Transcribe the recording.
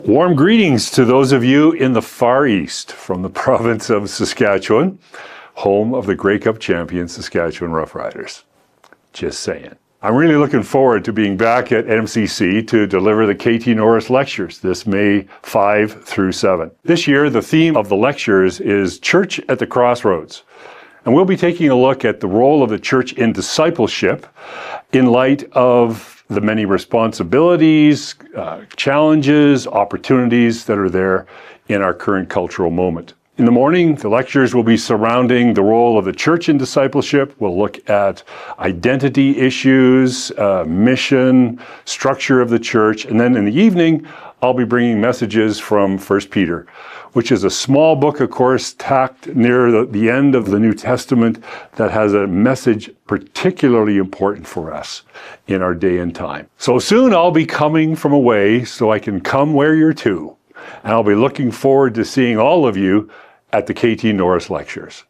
Warm greetings to those of you in the Far East from the province of Saskatchewan, home of the Grey Cup champion Saskatchewan Roughriders. Just saying. I'm really looking forward to being back at MCC to deliver the KT Norris Lectures this May 5 through 7. This year, the theme of the lectures is Church at the Crossroads. And we'll be taking a look at the role of the church in discipleship in light of the many responsibilities, challenges, opportunities that are there in our current cultural moment. In the morning, the lectures will be surrounding the role of the church in discipleship. We'll look at identity issues, mission, structure of the church. And then in the evening, I'll be bringing messages from 1 Peter, which is a small book, of course, tacked near the end of the New Testament that has a message particularly important for us in our day and time. So soon I'll be coming from away so I can come where you're to. And I'll be looking forward to seeing all of you at the KT Norris Lectures.